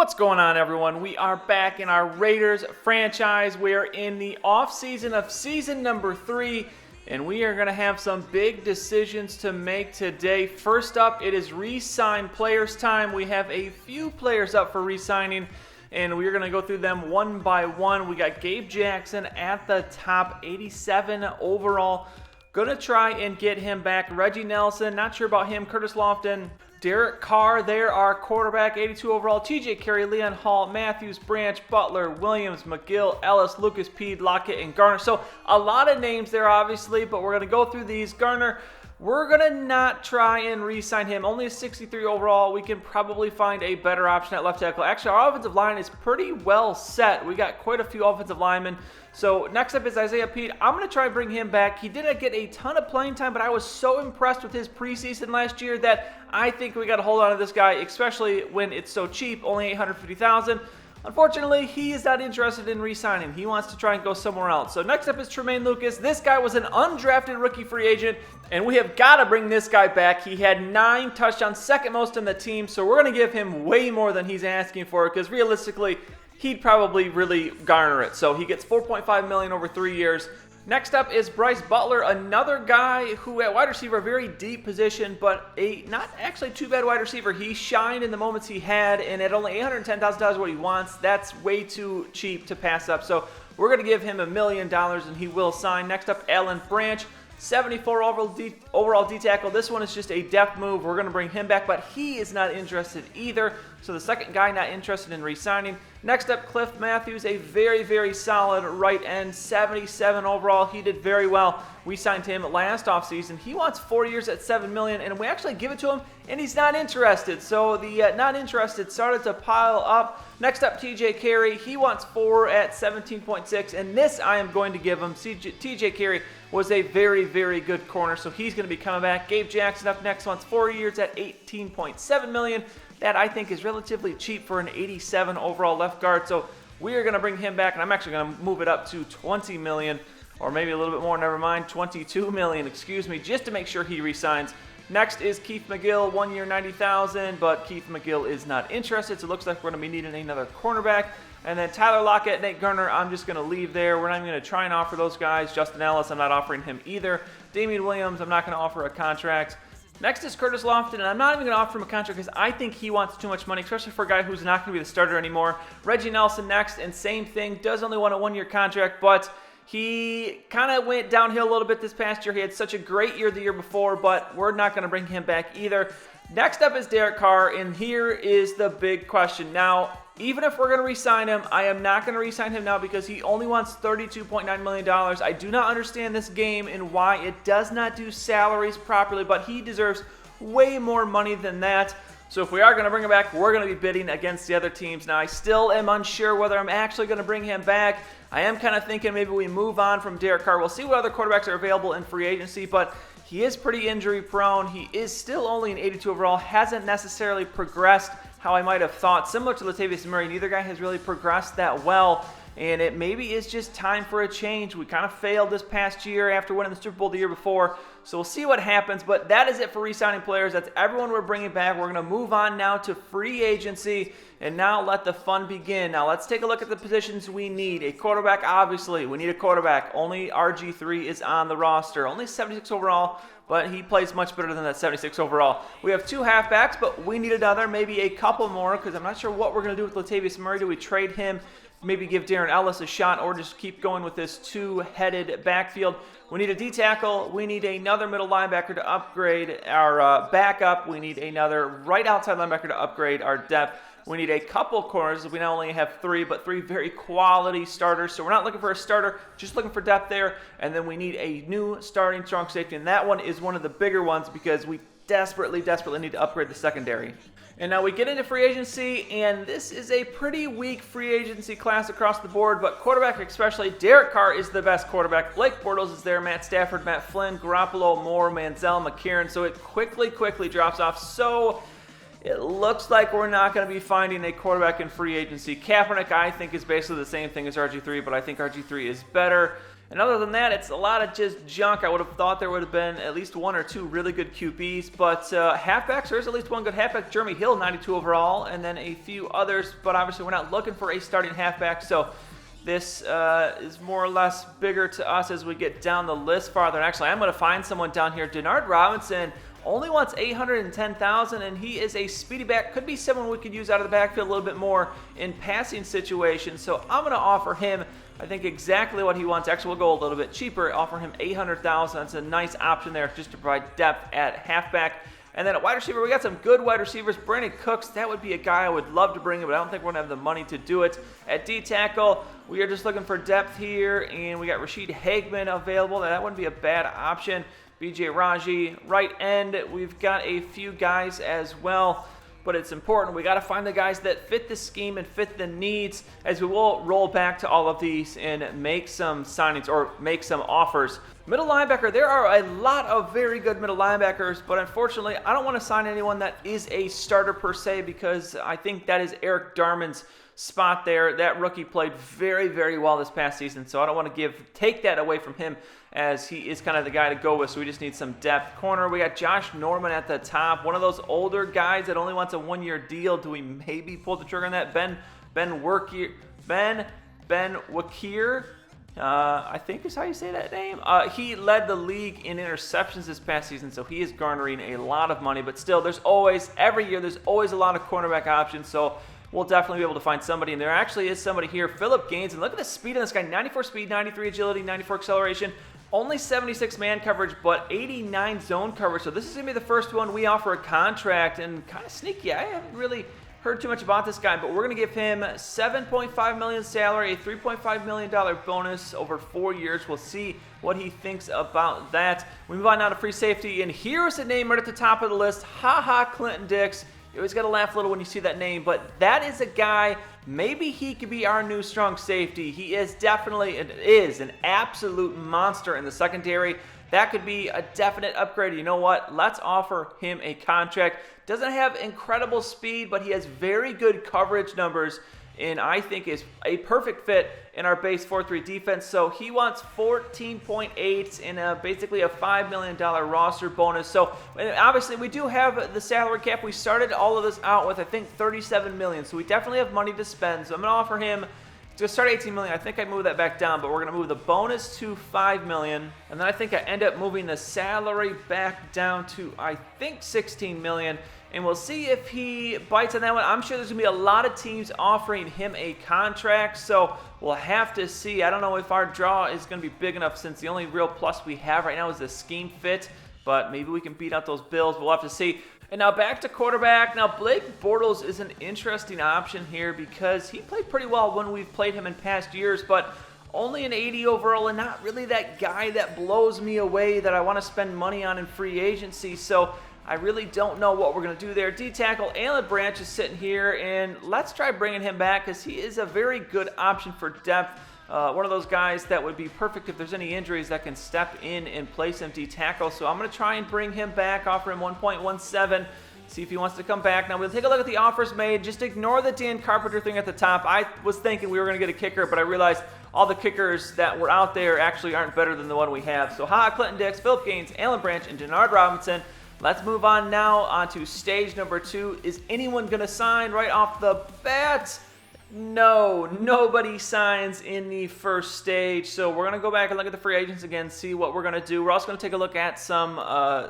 What's going on, everyone? We are back in our Raiders franchise. We're in the off-season of season number 3, and we are going to have some big decisions to make today. First up, it is re-sign players time. We have a few players up for re-signing, and we're going to go through them one by one. We got Gabe Jackson at the top, 87 overall. Going to try and get him back. Reggie Nelson, not sure about him. Curtis Lofton. Derek Carr, there, our quarterback, 82 overall. TJ Carey, Leon Hall, Matthews, Branch, Butler, Williams, McGill, Ellis, Lucas, Peed, Lockett, and Garner. So a lot of names there, obviously, but we're going to go through these. Garner, we're going to not try and re-sign him. Only a 63 overall. We can probably find a better option at left tackle. Actually, our offensive line is pretty well set. We got quite a few offensive linemen. So next up is Isaiah Peed. I'm going to try and bring him back. He didn't get a ton of playing time, but I was so impressed with his preseason last year that I think we got to hold on to this guy, especially when it's so cheap, only $850,000. Unfortunately, he is not interested in re-signing. He wants to try and go somewhere else. So next up is Tremaine Lucas. This guy was an undrafted rookie free agent, and we have got to bring this guy back. He had 9 touchdowns, second most on the team, so we're going to give him way more than he's asking for because realistically, he'd probably really garner it. So he gets $4.5 million over 3 years. Next up is Bryce Butler, another guy who at wide receiver, a very deep position, but a not actually too bad wide receiver. He shined in the moments he had, and at only $810,000 what he wants, that's way too cheap to pass up. So we're going to give him $1 million, and he will sign. Next up, Alan Branch, 74 overall D tackle. This one is just a depth move. We're going to bring him back, but he is not interested either. So the second guy not interested in re-signing. Next up, Cliff Matthews, a very, very solid right end, 77 overall. He did very well. We signed him last offseason. He wants 4 years at $7 million, and we actually give it to him, and he's not interested. So the not interested started to pile up. Next up, TJ Carey. He wants 4 at 17.6, and this I am going to give him. TJ Carey was a very, very good corner, so he's going to be coming back. Gabe Jackson up next, wants 4 years at $18.7 million. That I think is relatively cheap for an 87 overall left guard, so we are going to bring him back, and I'm actually going to move it up to $20 million, or maybe a little bit more, never mind, $22 million, excuse me, just to make sure he resigns. Next is Keith McGill, 1 year, $90,000, but Keith McGill is not interested, so it looks like we're going to be needing another cornerback. And then Tyler Lockett, Nate Garner, I'm just going to leave there. We're not even going to try and offer those guys. Justin Ellis, I'm not offering him either. Damian Williams, I'm not going to offer a contract. Next is Curtis Lofton, and I'm not even going to offer him a contract because I think he wants too much money, especially for a guy who's not going to be the starter anymore. Reggie Nelson next, and same thing, does only want a 1 year contract, but he kind of went downhill a little bit this past year. He had such a great year the year before, but we're not going to bring him back either. Next up is Derek Carr, and here is the big question. Now, even if we're going to re-sign him, I am not going to re-sign him now because he only wants $32.9 million. I do not understand this game and why it does not do salaries properly, but he deserves way more money than that. So if we are going to bring him back, we're going to be bidding against the other teams. Now, I still am unsure whether I'm actually going to bring him back. I am kind of thinking maybe we move on from Derek Carr. We'll see what other quarterbacks are available in free agency, but he is pretty injury prone. He is still only an 82 overall, hasn't necessarily progressed how I might have thought. Similar to Latavius Murray, neither guy has really progressed that well, and it maybe is just time for a change. We kind of failed this past year after winning the Super Bowl the year before, so we'll see what happens, but that is it for re-signing players. That's everyone we're bringing back. We're going to move on now to free agency, and now let the fun begin. Now let's take a look at the positions we need. A quarterback, obviously. We need a quarterback. Only RG3 is on the roster. Only 76 overall, but he plays much better than that 76 overall. We have 2 halfbacks, but we need another, maybe a couple more, because I'm not sure what we're going to do with Latavius Murray. Do we trade him? Maybe give Darren Ellis a shot, or just keep going with this 2-headed backfield. We need a D tackle. We need another middle linebacker to upgrade our backup. We need another right outside linebacker to upgrade our depth. We need a couple corners. We not only have 3, but 3 very quality starters. So we're not looking for a starter, just looking for depth there. And then we need a new starting strong safety. And that one is one of the bigger ones because we desperately need to upgrade the secondary. And now we get into free agency, and this is a pretty weak free agency class across the board, but quarterback especially, Derek Carr is the best quarterback. Blake Bortles is there, Matt Stafford, Matt Flynn, Garoppolo, Moore, Manziel, McCarron. So it quickly drops off. So it looks like we're not going to be finding a quarterback in free agency. Kaepernick, I think, is basically the same thing as RG3, but I think RG3 is better. And other than that, it's a lot of just junk. I would have thought there would have been at least 1 or 2 really good QBs, but halfbacks, there's at least 1 good halfback. Jeremy Hill, 92 overall, and then a few others, but obviously we're not looking for a starting halfback, so this is more or less bigger to us as we get down the list farther. And actually, I'm going to find someone down here. Denard Robinson only wants $810,000, and he is a speedy back. Could be someone we could use out of the backfield a little bit more in passing situations, so I'm going to offer him, I think, exactly what he wants. Actually, we'll go a little bit cheaper, offer him $800,000. That's a nice option there just to provide depth at halfback. And then at wide receiver, we got some good wide receivers. Brandon Cooks, that would be a guy I would love to bring in, but I don't think we're going to have the money to do it. At D-tackle, we are just looking for depth here, and we got Rashid Hagman available. That wouldn't be a bad option. BJ Raji, right end, we've got a few guys as well, but it's important. We got to find the guys that fit the scheme and fit the needs, as we will roll back to all of these and make some signings or make some offers. Middle linebacker, there are a lot of very good middle linebackers, but unfortunately, I don't want to sign anyone that is a starter per se, because I think that is Eric Darman's spot there. That rookie played very, very well this past season, so I don't want to take that away from him, as he is kind of the guy to go with, so we just need some depth. Corner, we got Josh Norman at the top, one of those older guys that only wants a 1-year deal. Do we maybe pull the trigger on that? Ben Wakir, I think is how you say that name. He led the league in interceptions this past season, so he is garnering a lot of money, but still, every year, there's always a lot of cornerback options, so we'll definitely be able to find somebody. And there actually is somebody here, Philip Gaines. And look at the speed on this guy, 94 speed, 93 agility, 94 acceleration. Only 76 man coverage, but 89 zone coverage. So this is going to be the first one we offer a contract. And kind of sneaky, I haven't really heard too much about this guy, but we're going to give him $7.5 million salary, a $3.5 million bonus over 4 years. We'll see what he thinks about that. We move on now to free safety. And here's a name right at the top of the list, Clinton Dix. You always got to laugh a little when you see that name, but that is a guy, maybe he could be our new strong safety. He is definitely an absolute monster in the secondary. That could be a definite upgrade. You know what? Let's offer him a contract. Doesn't have incredible speed, but he has very good coverage numbers, and I think is a perfect fit in our base 4-3 defense. So he wants 14.8 and basically a $5 million roster bonus. So obviously we do have the salary cap. We started all of this out with, I think, $37 million. So we definitely have money to spend. So I'm going to offer him to start $18 million. I think I moved that back down, but we're going to move the bonus to $5 million. And then I think I end up moving the salary back down to, I think, $16 million. And we'll see if he bites on that one. I'm sure there's going to be a lot of teams offering him a contract, so we'll have to see. I don't know if our draw is going to be big enough, since the only real plus we have right now is the scheme fit, but maybe we can beat out those Bills. We'll have to see. And now back to quarterback. Now Blake Bortles is an interesting option here, because he played pretty well when we've played him in past years, but only an 80 overall and not really that guy that blows me away that I want to spend money on in free agency. So I really don't know what we're going to do there. D-tackle, Alan Branch is sitting here, and let's try bringing him back, because he is a very good option for depth. One of those guys that would be perfect if there's any injuries that can step in and play some D-tackle. So I'm going to try and bring him back, offer him 1.17, see if he wants to come back. Now we'll take a look at the offers made. Just ignore the Dan Carpenter thing at the top. I was thinking we were going to get a kicker, but I realized all the kickers that were out there actually aren't better than the one we have. So Clinton Dix, Philip Gaines, Alan Branch, and Denard Robinson. Let's move on now onto stage number 2. Is anyone going to sign right off the bat? No, nobody signs in the first stage. So we're going to go back and look at the free agents again, see what we're going to do. We're also going to take a look at some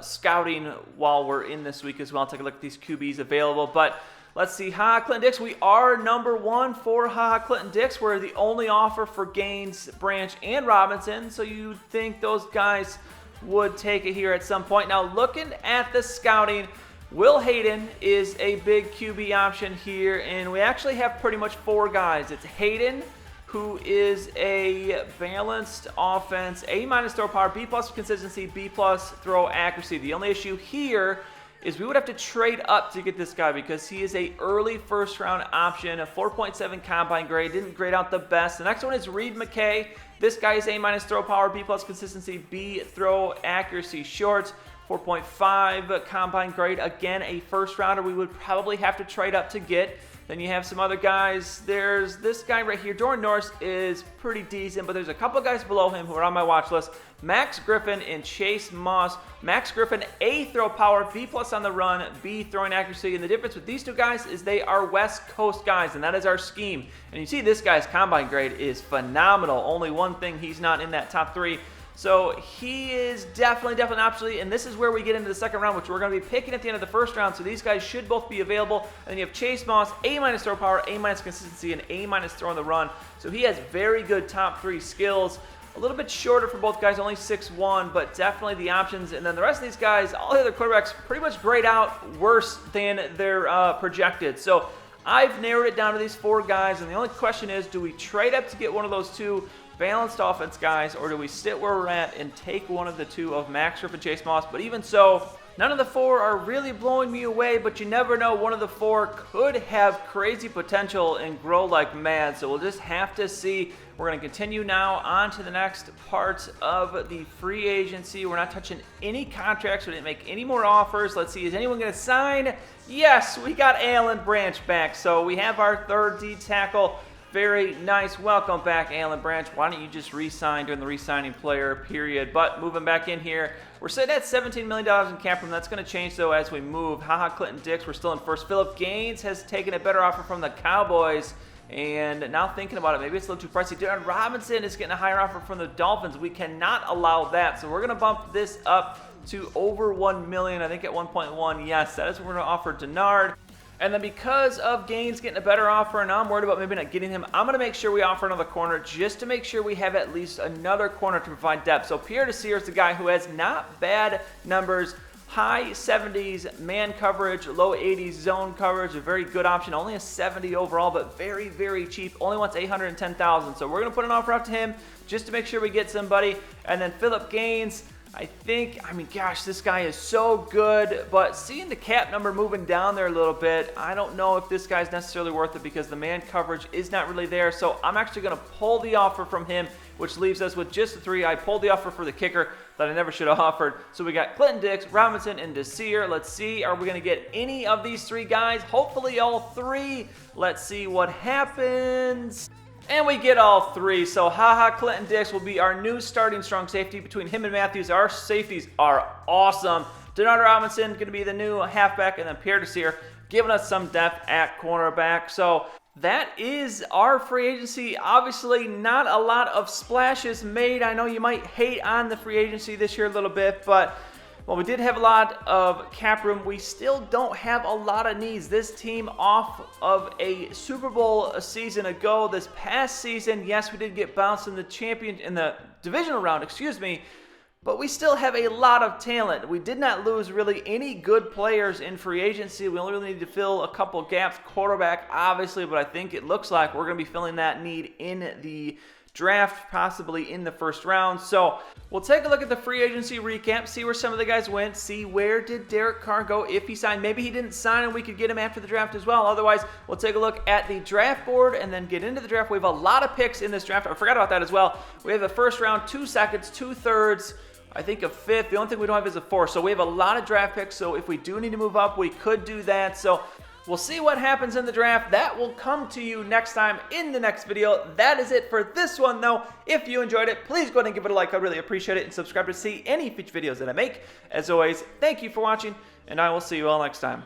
scouting while we're in this week as well. Take a look at these QBs available. But let's see, Clinton Dix. We are number 1 for Clinton Dix. We're the only offer for Gaines, Branch, and Robinson. So you'd think those guys would take it here at some point. Now looking at the scouting, Will Hayden is a big QB option here, and we actually have pretty much 4 guys. It's Hayden, who is a balanced offense, A- throw power, B+ consistency, B+ throw accuracy. The only issue here is we would have to trade up to get this guy, because he is a early first round option, a 4.7 combine grade, didn't grade out the best. The next one is Reed McKay. This guy is A- throw power, B+ consistency, B throw accuracy short. 4.5 combine grade. Again, a first rounder we would probably have to trade up to get. Then you have some other guys. There's this guy right here. Jordan Norris is pretty decent, but there's a couple guys below him who are on my watch list. Max Griffin and Chase Moss. Max Griffin, A, throw power, B+ on the run, B, throwing accuracy. And the difference with these two guys is they are West Coast guys, and that is our scheme. And you see this guy's combine grade is phenomenal. Only one thing, he's not in that top 3. So he is definitely an option, and this is where we get into the second round, which we're going to be picking at the end of the first round. So these guys should both be available. And then you have Chase Moss, A- throw power, A- consistency, and A- throw on the run. So he has very good top 3 skills. A little bit shorter for both guys, only 6'1", but definitely the options. And then the rest of these guys, all the other quarterbacks, pretty much grade out worse than they're projected. So I've narrowed it down to these 4 guys, and the only question is, do we trade up to get one of those 2 balanced offense guys, or do we sit where we're at and take one of the 2 of Max Griffin, Chase Moss? But even so, none of the 4 are really blowing me away, but you never know. One of the 4 could have crazy potential and grow like mad, so we'll just have to see. We're going to continue now on to the next part of the free agency. We're not touching any contracts. We didn't make any more offers. Let's see, is anyone going to sign? Yes, we got Alan Branch back, so we have our 3rd D tackle. Very nice. Welcome back, Alan Branch. Why don't you just re-sign during the re-signing player period? But moving back in here, we're sitting at $17 million in cap room. That's going to change, though, as we move. Clinton Dix, we're still in first. Philip Gaines has taken a better offer from the Cowboys. And now thinking about it, maybe it's a little too pricey. Darren Robinson is getting a higher offer from the Dolphins. We cannot allow that. So we're going to bump this up to over $1 million. I think at 1.1. Yes, that is what we're going to offer Denard. And then because of Gaines getting a better offer, and now I'm worried about maybe not getting him, I'm going to make sure we offer another corner just to make sure we have at least another corner to provide depth. So Pierre Desir is the guy who has not bad numbers. High 70s man coverage, low 80s zone coverage, a very good option. Only a 70 overall, but very cheap. Only wants $810,000. So we're going to put an offer out to him just to make sure we get somebody. And then Philip Gaines, I mean, gosh, this guy is so good, but seeing the cap number moving down there a little bit, I don't know if this guy's necessarily worth it because the man coverage is not really there. So I'm actually going to pull the offer from him, which leaves us with just the 3. I pulled the offer for the kicker that I never should have offered. So we got Clinton Dix, Robinson, and Desir. Let's see, are we going to get any of these 3 guys? Hopefully all 3. Let's see what happens. And we get all 3. So Clinton Dix will be our new starting strong safety. Between him and Matthews, our safeties are awesome. Denard Robinson going to be the new halfback, and then Pierre Desir giving us some depth at cornerback. So that is our free agency. Obviously, not a lot of splashes made. I know you might hate on the free agency this year a little bit, but well, we did have a lot of cap room. We still don't have a lot of needs. This team off of a Super Bowl a season ago. This past season, yes, we did get bounced in the divisional round, but we still have a lot of talent. We did not lose really any good players in free agency. We only really need to fill a couple gaps, quarterback, obviously, but I think it looks like we're going to be filling that need in the draft, possibly in the first round. So we'll take a look at the free agency recap, see where some of the guys went, see where did Derek Carr go if he signed. Maybe he didn't sign and we could get him after the draft as well. Otherwise, we'll take a look at the draft board and then get into the draft. We have a lot of picks in this draft. I forgot about that as well. We have a first round, 2 seconds, 2 thirds, I think a 5th. The only thing we don't have is a 4th. So we have a lot of draft picks. So if we do need to move up, we could do that. So we'll see what happens in the draft. That will come to you next time in the next video. That is it for this one, though. If you enjoyed it, please go ahead and give it a like. I'd really appreciate it. And subscribe to see any future videos that I make. As always, thank you for watching, and I will see you all next time.